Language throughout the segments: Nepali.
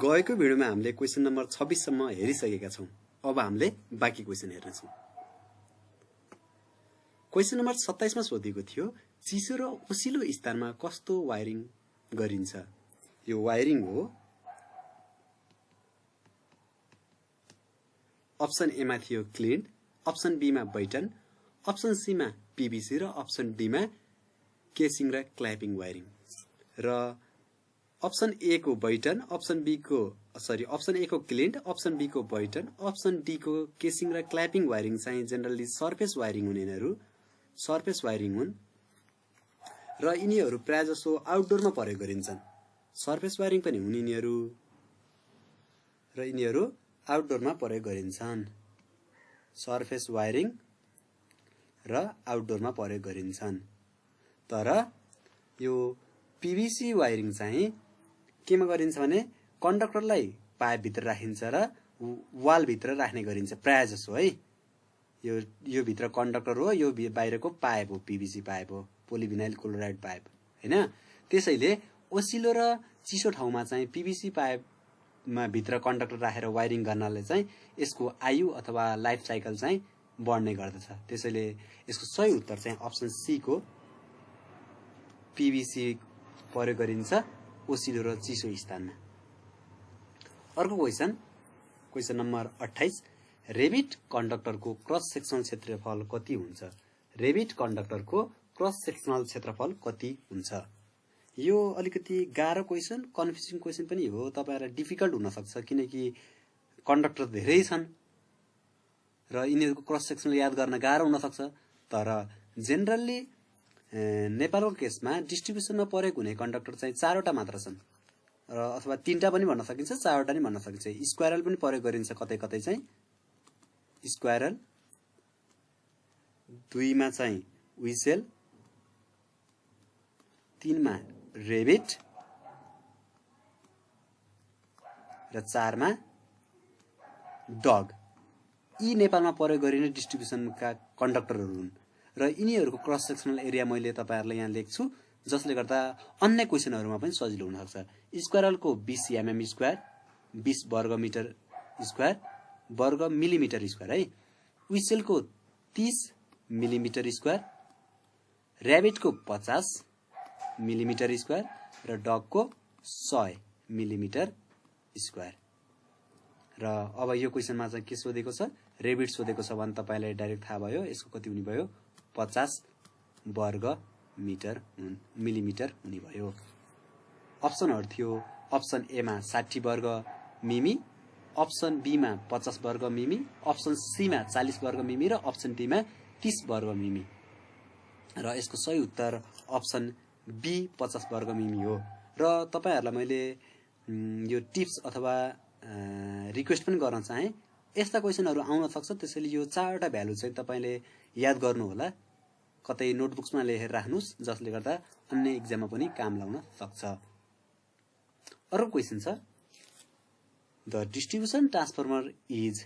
गएको भिडियोमा हामीले क्वेशन नम्बर 26 सम्म हेरिसकेका छौं। अब हामीले बाँकी क्वेशन हेर्नेछौं। क्वेशन नम्बर 27 मा सोधिएको थियो चिसो र ओसिलो स्थानमा कस्तो वायरिङ गरिन्छ। यो वायरिङ हो। अप्सन ए मा थियो क्लिन्ड, अप्सन बी मा बैटन, अप्सन सी मा पीवीसी र अप्सन डी मा केसिङ र क्ल्यापिङ वायरिङ। र अप्सन ए को बैटन, अप्सन ए को क्लिन्ड, अप्सन बी को बैटन, अप्सन डी को केसिङ र क्ल्यापिङ वायरिङ चाहिँ जनरली सर्फेस वायरिङ हुन्। यिनीहरू सर्फेस वायरिङ हुन् र यिनीहरू प्राय जसो आउटडोरमा प्रयोग गरिन्छन्। सर्फेस वायरिङ पनि हुन् यिनीहरू र यिनीहरू आउटडोरमा प्रयोग गरिन्छन्। सर्फेस वायरिङ र आउटडोरमा प्रयोग गरिन्छन्। तर यो पीवीसी वायरिङ चाहिँ केमा गरिन्छ भने कन्डक्टरलाई पाइप भित्र राखिन्छ र वाल भित्र राख्ने गरिन्छ प्राय जसो है। यो भित्र कन्डक्टर हो, यो बाहिरको पाइप हो, पीवीसी पाइप हो, पोलिभिनाइल क्लोराइड पाइप हैन। त्यसैले ओसिलो र चिसो ठाउँमा चाहिँ पीवीसी पाइपमा भित्र कन्डक्टर राखेर वायरिङ गर्नाले चाहिँ यसको आयु अथवा लाइफ साइकल चाहिँ बढ्ने गर्दछ। त्यसैले यसको सही उत्तर चाहिँ अप्सन सी को पीवीसी प्रयोग गरिन्छ ओसिलो र चिसो स्थानमा। अर्को क्वेशन नम्बर 28 रेबिट कन्डक्टरको क्रस सेक्सनल क्षेत्रफल कति हुन्छ। रेबिट कन्डक्टरको क्रस सेक्सनल क्षेत्रफल कति हुन्छ। यो अलिकति गाह्रो क्वेशन, कन्फ्युजिङ क्वेशन पनि हो। तपाईहरुलाई डिफिकल्ट हुन सक्छ किनकि कन्डक्टर धेरै छन् र यिनीहरुको क्रस सेक्सनल याद गर्न गाह्रो हुन सक्छ। तर जेनरली नेपालको केसमा डिस्ट्रिब्युसनमा प्रयोग हुने कन्डक्टर चाहिँ 4 वटा मात्र छन् र अथवा 3 टा पनि भन्न सकिन्छ, 4 वटा पनि भन्न सकिन्छ। स्क्वायरल पनि प्रयोग गरिन्छ कतै कतै चाहिँ स्क्वायरल, 2 मा चाहिँ विसेल, 3 मा रेबिट र 4 मा डग। यी नेपालमा प्रयोग गरिने डिस्ट्रिब्युसनका कन्डक्टरहरू हुन् र यिनीहरूको क्रस सेक्सनल एरिया मैले तपाईहरुलाई यहाँ लेख्छु जसले गर्दा अन्य क्वेशनहरुमा पनि सजिलो हुन सक्छ। स्क्वायरलको 20 mm स्क्वायर, 20 वर्ग मिटर स्क्वायर, वर्ग मिलिमिटर स्क्वायर है। विसेलको 30 मिलिमिटर स्क्वायर, र्याबिटको 50 मिलिमिटर स्क्वायर र डगको 100 मिलिमिटर स्क्वायर। र अब यो क्वेशनमा चाहिँ के सोधेको छ, रेबिट सोधेको छ भने तपाईलाई डाइरेक्ट थाहा भयो यसको कति हुने भयो, 50 वर्ग मिलिमिटर हुने भयो। अप्सनहरु थियो अप्सन ए मा 60 वर्ग मिमी, अप्सन बी मा 50 वर्ग मिमी, अप्सन सी मा 40 वर्ग मिमी र अप्सन डी मा 30 वर्ग मिमी। र यसको सही उत्तर अप्सन बी 50 वर्ग मिमी हो। र तपाईहरुलाई मैले यो टिप्स अथवा रिक्वेस्ट पनि गर्न चाहे, यस्ता क्वेशनहरु आउन सक्छ त्यसैले यो 4 वटा भ्यालु चाहिँ तपाईले याद गर्नु होला, कतै नोटबुक्समा लेखेर राख्नुस् जसले गर्दा अन्य एक्जाममा पनि काम लाग्न सक्छ। अर्को क्वेशन छ the distribution transformer is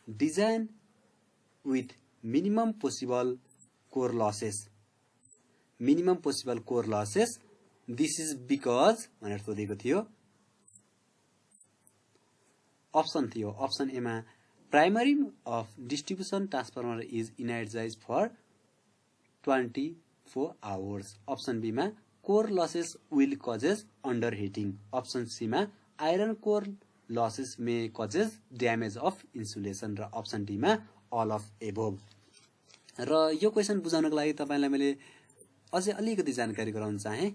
design with minimum possible core losses. Minimum possible core losses this is because भनेर सोधेको थियो। अप्सन थियो अप्सन ए मा primary of distribution transformer is energise for 24 hours. Option B मा core losses will causes under heating. Option C मा iron core losses may causes damage of insulation र अप्सन डी मा अल अफ एबोभ। र यो क्वेशन बुझाउनको लागि तपाईलाई मैले अझै अलिकति जानकारी गराउन चाहे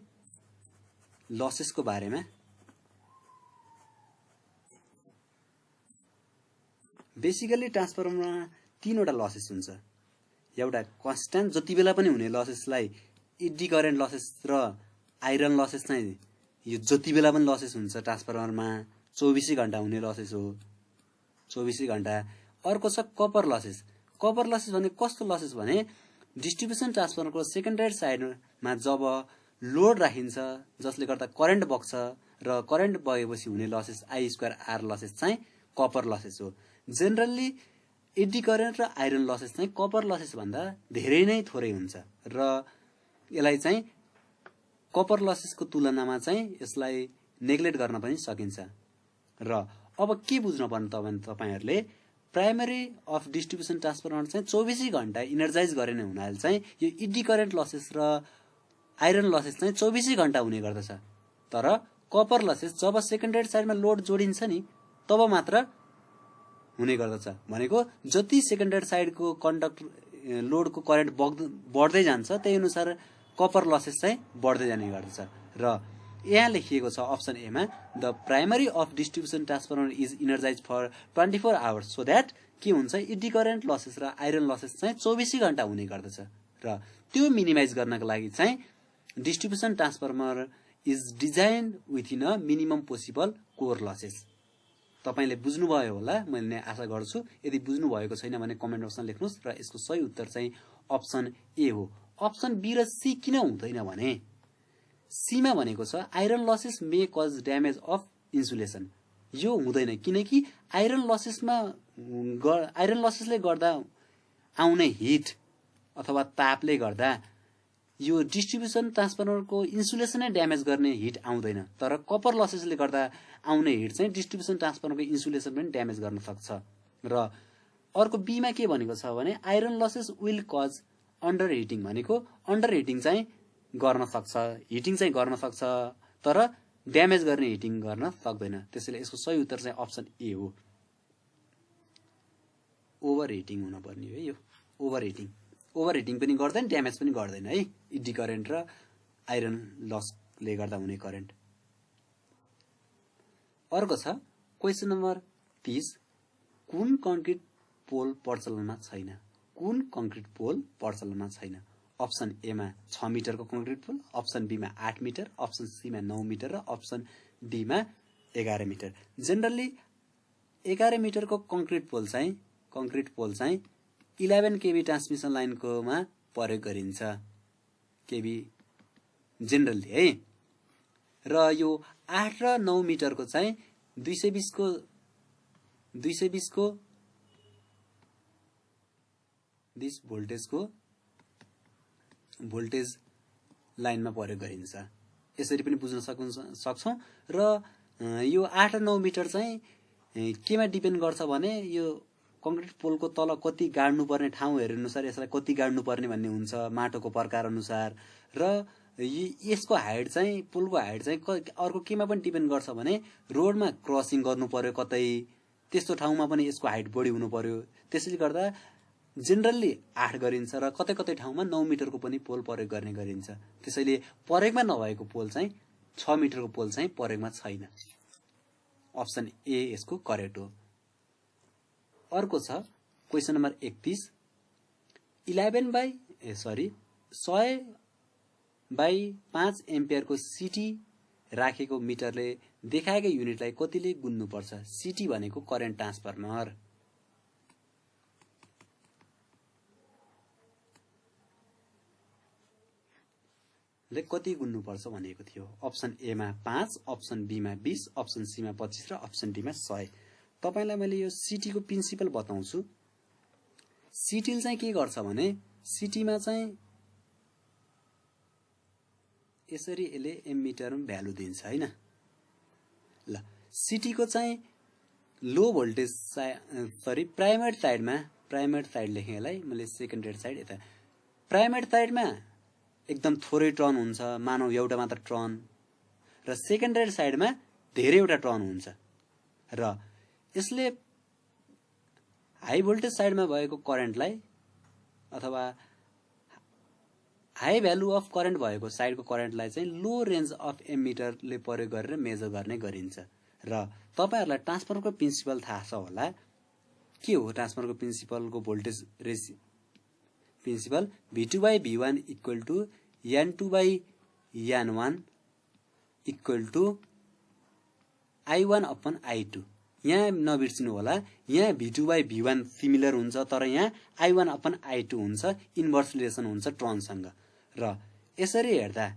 लसेसको बारेमा। बेसिकली ट्रान्सफर्मरमा 3 वटा लसेस हुन्छ। एउटा कन्स्ट्यान्ट जति बेला पनि हुने लसेसलाई एडी करेन्ट लसेस र आइरन लसेस चाहिँ यो जति बेला पनि लसेस हुन्छ ट्रान्सफर्मरमा, 24 घण्टा हुने लसेस हो, 24 घण्टा। अर्को छ कपर लसेस। कपर लसेस भने कस्तो लसेस भने डिस्ट्रिब्युसन ट्रान्सफर्मरको सेकेन्डरी साइडमा जब लोड राखिन्छ जसले गर्दा करेन्ट बग्छ र करेन्ट बगेपछि हुने losses I square R losses चाहिँ कपर लसेस हो। जेनरली एडी करेन्ट र आइरन लसेस चाहिँ कपर लसेस भन्दा धेरै नै थोरै हुन्छ र यसलाई चाहिँ कपर लसेसको तुलनामा चाहिँ यसलाई नेग्लेक्ट गर्न पनि सकिन्छ र अब के बुझ्नुपर्ने तपाईहरुले प्राइमरी अफ डिस्ट्रिब्युसन ट्रान्सफर्मर चाहिँ 24 घण्टा इनर्जाइज गर्ने हुनाले चाहिँ यो इडी करेन्ट लसेस र आइरन लसेस चाहिँ 24 घण्टा हुने गर्दछ। तर कपर लसेस जब सेकेन्डरी साइडमा लोड जोडिन्छ नि तब मात्र हुने गर्दछ। भनेको जति सेकेन्डरी साइडको कन्डक्टर लोडको करेन्ट बढ्दै जान्छ त्यही अनुसार कपर लसेस चाहिँ बढ्दै जाने गर्दछ। र यहाँ लेखिएको छ अप्सन ए मा the primary of distribution transformer is energise for 24 hours so that के हुन्छ इडी करेन्ट लसेस र आइरन लसेस चाहिँ 24 घण्टा हुने गर्दछ। र त्यो मिनिमाइज गर्नको लागि चाहिँ distribution transformer is design within a minimum possible core losses. तपाईले बुझ्नुभयो होला मैले आशा गर्छु। यदि बुझ्नु भएको छैन भने कमेन्ट बक्समा लेख्नुस् र यसको सही उत्तर चाहिँ अप्सन ए हो। अप्सन बी र सी किन हुँदैन भने सी मा भनेको छ iron losses may cause damage of insulation. यो हुँदैन किनकि आइरन लसेसले गर्दा आउने हिट अथवा तापले गर्दा यो डिस्ट्रिब्युसन ट्रान्सफर्मरको इन्सुलेसनै ड्यामेज गर्ने हिट आउँदैन। तर कपर लसेसले गर्दा आउने हिट चाहिँ डिस्ट्रिब्युसन ट्रान्सफर्मरको इन्सुलेसन पनि ड्यामेज गर्न सक्छ। र अर्को बी मा के भनेको छ भने iron losses will cause under heating भनेको अन्डर हिटिङ चाहिँ गर्न सक्छ, हिटिङ चाहिँ गर्न सक्छ तर ड्यामेज गर्ने हिटिङ गर्न सक्दैन। त्यसैले यसको सही उत्तर चाहिँ अप्सन ए हो। ओभर हिटिङ हुन पर्ने हो यो। ओभर हिटिङ पनि गर्दैन ड्यामेज पनि गर्दैन है इडी करेन्ट र आइरन लसले गर्दा हुने करेन्ट। अर्को छ क्वेशन नम्बर 30 कुन कंक्रिट पोल प्रचलनमा छैन? कुन कंक्रिट पोल प्रचलनमा छैन? अप्सन ए मा 6 मिटरको कंक्रिट पोल, अप्सन बी मा 8 मिटर, अप्सन सी मा 9 मिटर र अप्सन डी मा 11 मिटर। जनरली 11 मिटरको कंक्रिट पोल चाहिँ 11 केबी ट्रान्समिसन लाइनको मा प्रयोग गरिन्छ केबी जनरली है। र यो 8 र 9 मिटरको चाहिँ 220 को भोल्टेज लाइनमा प्रयोग गरिन्छ। यसरी पनि बुझ्न सक्छौं। र यो 8 र 9 मिटर चाहिँ केमा डिपेन्ड गर्छ भने यो कंक्रिट पोलको तल कति गाड्नु पर्ने ठाउँ हेरे अनुसार यसलाई कति गाड्नु पर्ने भन्ने हुन्छ माटोको प्रकार अनुसार। र यसको हाइट चाहिँ पोलको हाइट चाहिँ अर्को केमा पनि डिपेन्ड गर्छ भने रोडमा क्रसिङ गर्नु पर्यो कतै त्यस्तो ठाउँमा पनि यसको हाइट बढी हुनु पर्यो। त्यसैले गर्दा जनरली 8 गरिन्छ र कतै कतै ठाउँमा 9 मिटरको पनि पोल प्रयोग गर्ने गरिन्छ। त्यसैले प्रयोगमा नभएको पोल चाहिँ 6 मिटरको पोल चाहिँ प्रयोगमा छैन। अप्सन ए यसको करेक्ट हो। अर्को छ क्वेशन नम्बर 31 100 बाई 5 एम्पियरको सिटी राखेको मिटरले देखाएका युनिटलाई कतिले गुन्नुपर्छ? सिटी भनेको करेन्ट ट्रान्सफर्मर। ले कति गुन्नुपर्छ भनेको थियो। अप्सन ए मा 5, अप्सन बी मा 20, अप्सन सी मा 25 र अप्सन डी मा 100। तपाईलाई मैले यो सिटी को प्रिन्सिपल बताउँछु। सिटी चाहिँ के गर्छ भने सिटी मा चाहिँ यसरी यसले एमिटरमा भ्यालु दिन्छ हैन। ल सिटी को चाहिँ लो भोल्टेज प्राइमरी साइड लेखेँ यसलाई मैले सेकेन्डरी साइड यता प्राइमरी साइडमा एकदम थोरै टर्न हुन्छ मानव एउटा मात्र टर्न र सेकेन्डरी साइडमा धेरैवटा टर्न हुन्छ। र यसले हाई भोल्टेज साइडमा भएको करेन्टलाई अथवा हाई भ्यालु अफ करेन्ट भएको साइडको करेन्टलाई चाहिँ लो रेन्ज अफ एमिटरले प्रयोग गरेर मेजर गर्ने गरिन्छ। र तपाईहरुलाई ट्रान्सफर्मरको प्रिन्सिपल थाहा छ होला। के हो ट्रान्सफर्मरको प्रिन्सिपलको voltage ratio principle V2/V1 = N2/N1 = I1/I2। यहाँ नबिर्सिनु होला यहाँ V2/V1 सिमिलर हुन्छ तर यहाँ I1/I2 हुन्छ इन्भर्स रिलेसन हुन्छ टर्नसँग। र यसरी हेर्दा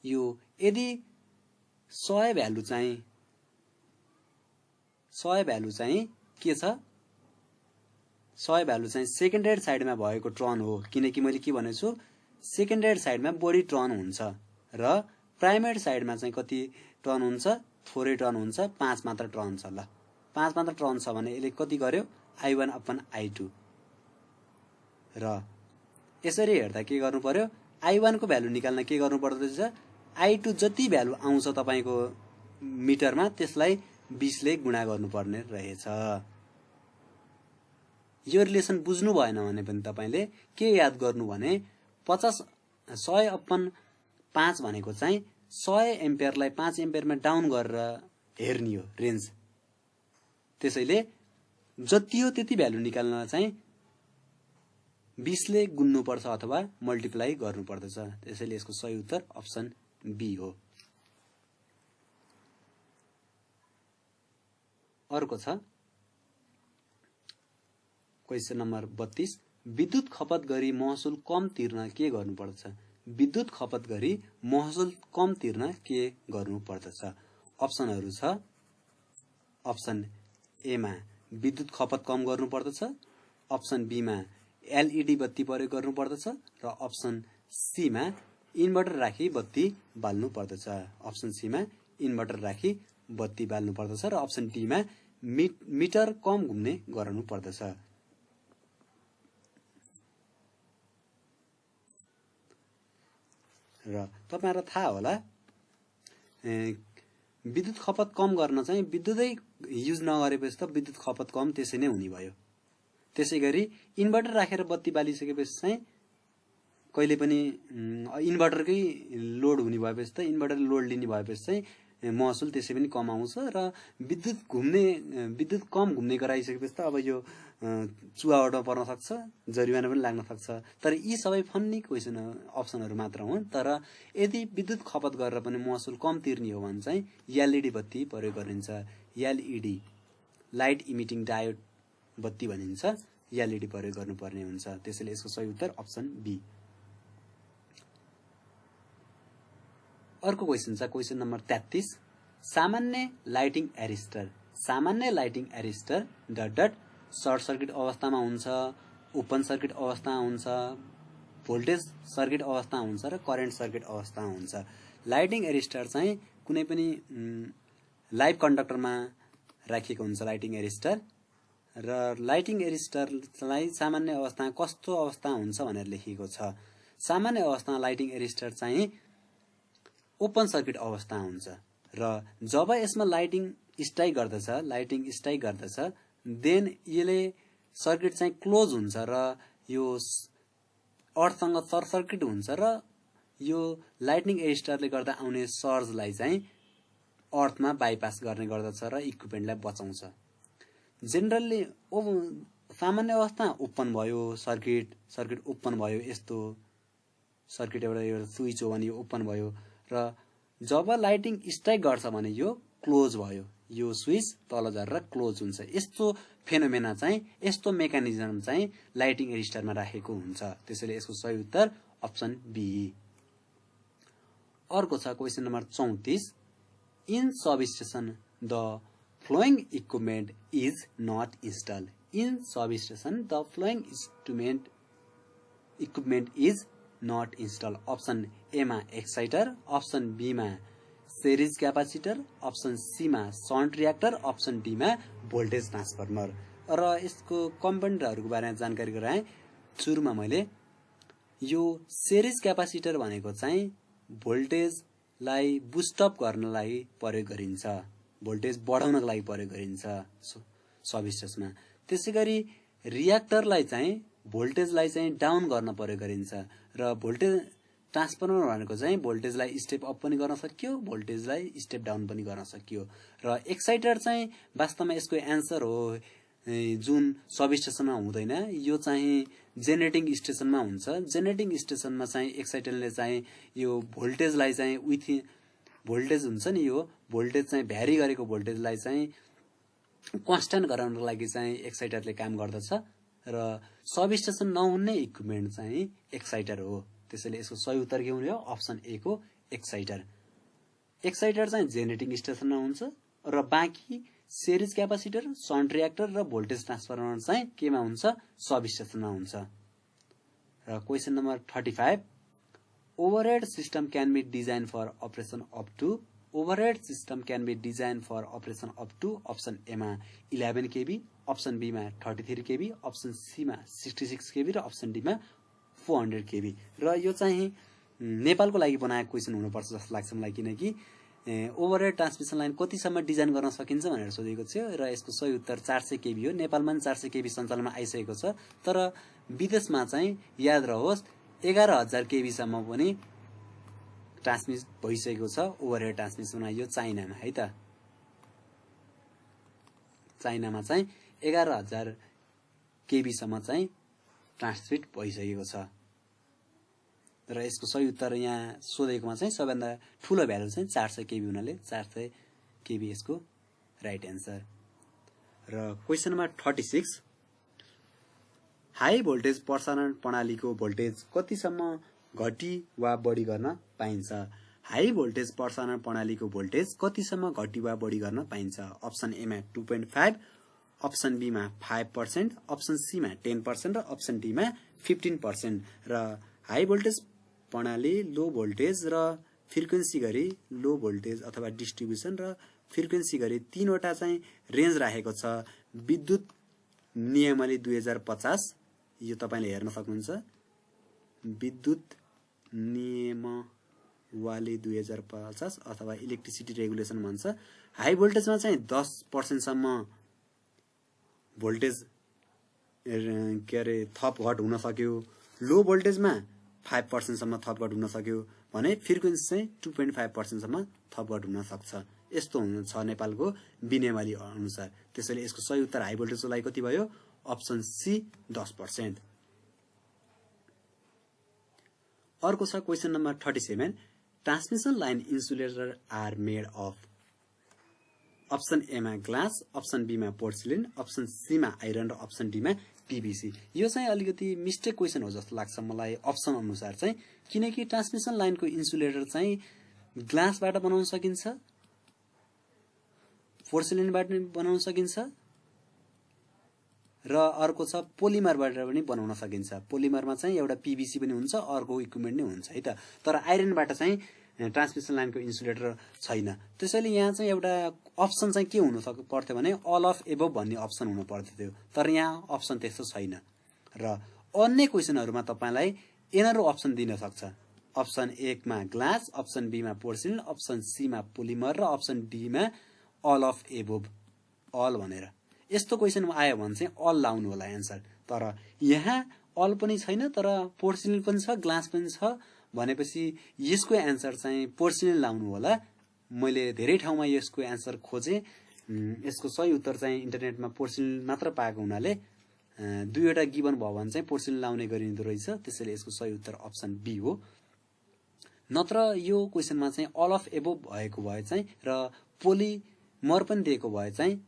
यो यदि 100 भ्यालु चाहिँ के छ 100 भ्यालु चाहिँ सेकेन्डरी साइडमा भएको टर्न हो किनकि मैले के भनेछु सेकेन्डरी साइडमा बढी टर्न हुन्छ र प्राइमरी साइडमा चाहिँ कति टर्न हुन्छ थोरै टर्न हुन्छ, 5 मात्र टर्न छ। ल 5 मात्र टर्न छ भने यसले कति गर्यो, I1 अपन I2। र यसरी हेर्दा के गर्नु पर्यो, I1 को भ्यालु निकाल्न के गर्नु पर्दछ, I2 जति भ्यालु आउँछ तपाईको मिटरमा त्यसलाई 20 ले गुणा गर्नुपर्ने रहेछ। यो रिलेसन बुझ्नु भएन भने पनि तपाईले के याद गर्नु भने 100 अपन 5 भनेको चाहिँ 100 एम्पियरलाई 5 एम्पियरमा डाउन गरेर हेर्ने हो रेन्ज। त्यसैले जति हो त्यति भ्यालु निकाल्न चाहिँ 20 ले गुन्नु पर्छ अथवा मल्टिप्लाई गर्नु पर्दछ। त्यसैले यसको सही उत्तर अप्सन बी हो। अर्को छ क्वेशन नम्बर 32, विद्युत खपत गरी महसुल कम तिर्न के गर्नु पर्दछ। विद्युत खपत गरी महसुल कम तिर्न के गर्नु पर्दछ। अप्सनहरु छ, अप्सन ए मा विद्युत खपत कम गर्नु पर्दछ, अप्सन बी मा एलईडी बत्ती प्रयोग गर्नु पर्दछ र अप्सन सी मा इन्भर्टर राखी बत्ती बाल्नु पर्दछ। अप्सन सी मा इन्भर्टर राखी बत्ती बाल्नु पर्दछ र अप्सन डी मा मिटर कम घुम्ने गराउनु पर्दछ। र तपाईहरुलाई थाहा होला विद्युत खपत कम गर्न चाहिँ विद्युतै युज नगरेपछि त विद्युत खपत कम त्यसै नै हुने भयो। त्यसैगरी इन्भर्टर राखेर बत्ती बालिसकेपछि चाहिँ कहिले पनि इन्भर्टरकै लोड हुने भएपछि त इन्भर्टर लोड लिने भएपछि चाहिँ महसुल त्यसै पनि कम आउँछ र विद्युत कम घुम्ने गराइसकेपछि त अब यो चुहावटमा पर्न सक्छ, जरिवाना पनि लाग्न सक्छ। तर यी सबै फन्नी क्वेशन अप्सनहरु मात्र हुन्। तर यदि विद्युत खपत गरेर पनि महसुल कम तिर्ने हो भने चाहिँ एलईडी बत्ती प्रयोग गरिन्छ। एलईडी लाइट इमिटिङ डायोड बत्ती भनिन्छ, एलईडी प्रयोग गर्नुपर्ने हुन्छ। त्यसैले यसको सही उत्तर अप्सन बी। अर्को क्वेशन छ क्वेशन नम्बर 33, सामान्य लाइटिङ एरिस्टर। सामान्य लाइटिङ एरिस्टर डट सर्ट सर्किट अवस्थामा हुन्छ, ओपन सर्किट अवस्थामा हुन्छ, भोल्टेज सर्किट अवस्थामा हुन्छ र करेन्ट सर्किट अवस्थामा हुन्छ। लाइटिङ एरिस्टर चाहिँ कुनै पनि लाइभ कन्डक्टरमा राखिएको हुन्छ लाइटिङ एरिस्टर र लाइटिङ एरिस्टरलाई सामान्य अवस्थामा कस्तो अवस्था हुन्छ भनेर लेखिएको छ। सामान्य अवस्थामा लाइटिङ एरिस्टर चाहिँ ओपन सर्किट अवस्था हुन्छ र जब यसमा लाइटिङ स्ट्राइक गर्दछ देन यसले सर्किट चाहिँ क्लोज हुन्छ र यो अर्थसँग सर्ट सर्किट हुन्छ र यो लाइटिङ एरिस्टरले गर्दा आउने सर्जलाई चाहिँ अर्थमा बाइपास गर्ने गर्दछ र इक्विपमेन्टलाई बचाउँछ। जेनरली सामान्य अवस्था ओपन भयो, सर्किट ओपन भयो, यस्तो सर्किट एउटा स्विच हो भने यो ओपन भयो र जब लाइटिङ स्ट्राइक गर्छ भने यो क्लोज भयो, यो स्विच तल झरेर क्लोज हुन्छ। यस्तो फेनोमेना चाहिँ यस्तो मेकानिजम चाहिँ लाइटिङ एरिस्टरमा राखेको हुन्छ। त्यसैले यसको सही उत्तर अप्सन बी। अर्को छ question number 34, in substation the flowing equipment is not install. In substation the flowing equipment is not install. Option A मा एक्साइटर, अप्सन बी मा सेरिज क्यापासिटर, अप्सन सी मा शन्ट रियाक्टर, अप्सन डी मा भोल्टेज ट्रान्सफर्मर। र यसको कम्पोनेन्टहरुको बारेमा जानकारी गराए। सुरुमा मैले यो सेरिज क्यापासिटर भनेको चाहिँ भोल्टेजलाई बुस्ट अप गर्नलाई प्रयोग गरिन्छ, भोल्टेज बढाउनको लागि प्रयोग गरिन्छ सबस्टेसनमा। त्यसैगरी रियाक्टरलाई चाहिँ भोल्टेजलाई चाहिँ डाउन गर्न प्रयोग गरिन्छ र भोल्टेज ट्रान्सफर्मर भनेको चाहिँ भोल्टेजलाई स्टेप अप पनि गर्न सकियो, भोल्टेजलाई स्टेप डाउन पनि गर्न सकियो। र एक्साइटर चाहिँ वास्तवमा यसको एन्सर हो जुन सबस्टेसनमा हुँदैन, यो चाहिँ जेनेरेटिङ स्टेसनमा हुन्छ। जेनेरेटिङ स्टेसनमा चाहिँ एक्साइटरले चाहिँ यो भोल्टेजलाई चाहिँ भोल्टेज हुन्छ नि, यो भोल्टेज चाहिँ भ्यारी गरेको भोल्टेजलाई चाहिँ कन्स्ट्यान्ट गराउनको लागि चाहिँ एक्साइटरले काम गर्दछ र सबस्टेसन नहुने इक्विपमेन्ट चाहिँ एक्साइटर हो। त्यसैले यसको सही उत्तर के हुने हो, अप्सन ए को एक्साइटर। एक्साइटर चाहिँ जेनेरेटिङ स्टेसनमा हुन्छ र बाँकी सेरिज क्यापासिटर, शन्ट रियाक्टर र भोल्टेज ट्रान्सफर्मर चाहिँ केमा हुन्छ, सबस्टेसनमा हुन्छ। र question number 35, overhead system can be design for operation up to overhead system can be design for operation up to option एमा 11 केबी, अप्सन बीमा 33 केबी, अप्सन सीमा 66 केबी र अप्सन डीमा 400 केबी। र यो चाहिँ नेपालको लागि बनाएको क्वेसन हुनुपर्छ जस्तो लाग्छ मलाई, किनकि ओभरहेड ट्रान्समिसन लाइन कतिसम्म डिजाइन गर्न सकिन्छ भनेर सोधेको थियो र यसको सही उत्तर 400 केबी हो। नेपालमा पनि 400 केबी सञ्चालनमा आइसकेको छ, तर विदेशमा चाहिँ याद रहोस् 11,000 केबीसम्म पनि ट्रान्समिट भइसकेको छ ओभरहेड ट्रान्समिसनमा, यो चाइनामा है त। चाइनामा चाहिँ 11,000 केबीसम्म चाहिँ ट्रान्समिट भइसकेको छ र यसको सही उत्तर यहाँ सोधेकोमा चाहिँ सबैभन्दा ठुलो भ्यालु चाहिँ 400 केबी हुनाले 400 केबी यसको राइट एन्सर। र क्वेसन नम्बर 36, हाई भोल्टेज प्रसारण प्रणालीको भोल्टेज कतिसम्म घटी वा बढी गर्न पाइन्छ? हाई भोल्टेज प्रसारण प्रणालीको भोल्टेज कतिसम्म घटी वा बढी गर्न पाइन्छ? अप्सन एमा 2.5, अप्सन बीमा 5%, अप्सन सीमा 10% र अप्सन डीमा 15%। र हाई भोल्टेज प्रणाली लो भोल्टेज र फ्रिक्वेन्सी गरी लो भोल्टेज अथवा डिस्ट्रिब्युसन र फ्रिक्वेन्सी गरी तीनवटा चाहिँ रेन्ज राखेको छ। विद्युत नियमावली 2050 यो तपाईले हेर्न सक्नुहुन्छ। विद्युत नियमावली 2050 अथवा इलेक्ट्रिसिटी रेगुलेसन भन्छ। हाई भोल्टेजमा चाहिँ 10% सम्म भोल्टेज के अरे थप घट हुन सक्यो, लो भोल्टेजमा 5% सम्म थप घट हुन सक्यो भने फ्रिक्वेन्सी चाहिँ 2.5% सम्म थप घट हुन सक्छ। यस्तो हुन्छ नेपालको विनियमावली अनुसार। त्यसैले यसको सही उत्तर हाई भोल्टेजको लागि कति भयो? Option C 10%। अर्को छ question number 37, transmission line insulator are made of? Option एमा ग्लास, अप्सन बीमा पोर्सिलिन, अप्सन सीमा आइरन र अप्सन डीमा पीवीसी। यो चाहिँ अलिकति मिस्टेक क्वेसन हो जस्तो लाग्छ मलाई अप्सन अनुसार चाहिँ, किनकि ट्रान्समिसन लाइनको इन्सुलेटर चाहिँ ग्लासबाट बनाउन सकिन्छ, पोर्सिलिनबाट पनि बनाउन सकिन्छ र अर्को छ पोलिमरबाट पनि बनाउन सकिन्छ। पोलिमरमा चाहिँ एउटा पीवीसी पनि हुन्छ, अर्को इक्विपमेन्ट नै हुन्छ है त। तर आइरनबाट चाहिँ ट्रान्समिसन लाइनको इन्सुलेटर छैन। त्यसैले यहाँ चाहिँ एउटा अप्सन चाहिँ के हुन पर्थ्यो भने अल अफ एबभ भन्ने अप्सन हुनु पर्थ्यो, तर यहाँ अप्सन त्यस्तो छैन। र अन्य क्वेसनहरुमा तपाईलाई एनरो अप्सन दिन सक्छ। अप्सन 1 मा ग्लास, अप्सन बी मा पोर्सिलिन, अप्सन सी मा पोलिमर र अप्सन डी मा अल अफ एबभ, अल भनेर। यस्तो क्वेसन आयो भने चाहिँ अल लाउनु होला एन्सर। तर यहाँ अल पनि छैन, तर पोर्सिलिन पनि छ, ग्लास पनि छ भनेपछि यसको एन्सर चाहिँ पोर्सिलिन लाउनु होला। मैले धेरै ठाउँमा यसको एन्सर खोजे, यसको सही उत्तर चाहिँ इन्टरनेटमा पोर्सिलिन मात्र पाएको हुनाले दुईवटा गिभन भयो भने चाहिँ पोर्सिलिन लाउने गरिँदो रहेछ। त्यसैले यसको सही उत्तर अप्सन बी हो। नत्र यो क्वेसनमा चाहिँ अल अफ एबभ भएको भए चाहिँ र पोलिमर पनि दिएको भए चाहिँ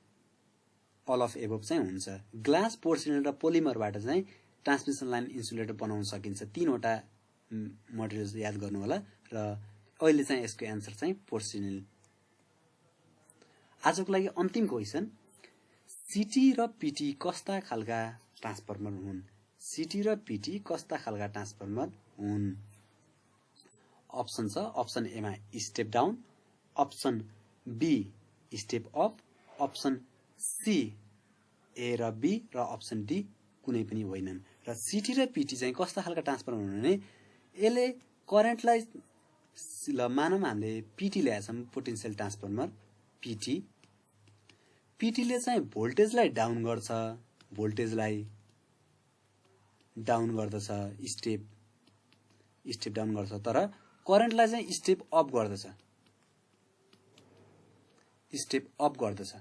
अल अफ एबभ चाहिँ हुन्छ। ग्लास, पोर्सिलिन र पोलिमरबाट चाहिँ ट्रान्समिसन लाइन इन्सुलेटर बनाउन सकिन्छ। तीनवटा मटेरियल्स याद गर्नु होला र अहिले चाहिँ यसको एन्सर चाहिँ पोर्सिलिन। आजको लागि अन्तिम क्वेसन, सिटी र पीटी कस्ता खालका ट्रान्सफर्मर हुन्? सिटी र पीटी कस्ता खालका ट्रान्सफर्मर हुन्? अप्सन छ, अप्सन ए मा step down, option B step up, option C A र बी र अप्सन डी कुनै पनि होइनन्। र सिटी र पीटी चाहिँ कस्ता खालका ट्रान्सफर्मर हुन् भने यसले करेन्टलाई मानौँ हामीले पीटी ल्याएछौँ, पोटेन्शियल ट्रान्सफर्मर पीटी। पीटीले चाहिँ भोल्टेजलाई डाउन गर्छ, भोल्टेजलाई डाउन गर्दछ, स्टेप डाउन गर्छ, तर करेन्टलाई चाहिँ स्टेप अप गर्दछ, स्टेप अप गर्दछ।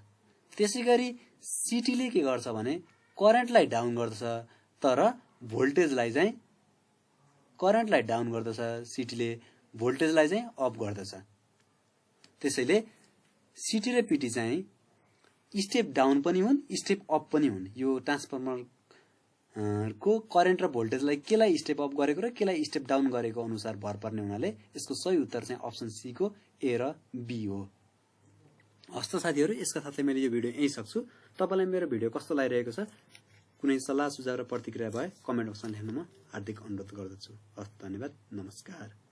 त्यसैगरी सिटीले के गर्छ भने करेन्टलाई डाउन गर्दछ, तर भोल्टेजलाई चाहिँ करेन्टलाई डाउन गर्दछ, सिटीले भोल्टेजलाई चाहिँ अप गर्दछ। त्यसैले सिटी र पीटी चाहिँ स्टेप डाउन पनि हुन्, स्टेप अप पनि हुन्। यो ट्रान्सफर्मर को करेन्ट र भोल्टेजलाई केलाई स्टेप अप गरेको र केलाई स्टेप डाउन गरेको अनुसार भर पर्ने हुनाले यसको सही उत्तर चाहिँ अप्सन सी को ए र बी हो। हस्त साथीहरु, यसका साथै मैले यो भिडियो यही सक्छु। तपाईलाई मेरो भिडियो कस्तो लागिरहेको छ, कुनै सल्लाह सुझाव र प्रतिक्रिया भए कमेन्ट बक्समा लेख्नमा हार्दिक अनुरोध गर्दछु। हस्त, धन्यवाद, नमस्कार।